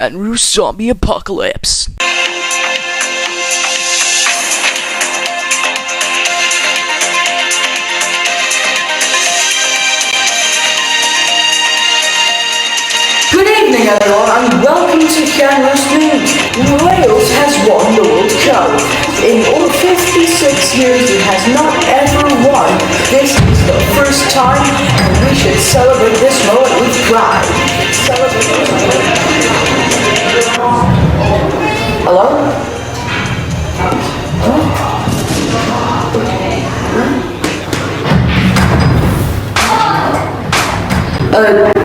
and zombie apocalypse. Good evening everyone and welcome to Llarwst. Wales has won the World Cup. In all 56 years it has not ever won. This is the first time and we should celebrate this moment with pride. Hello?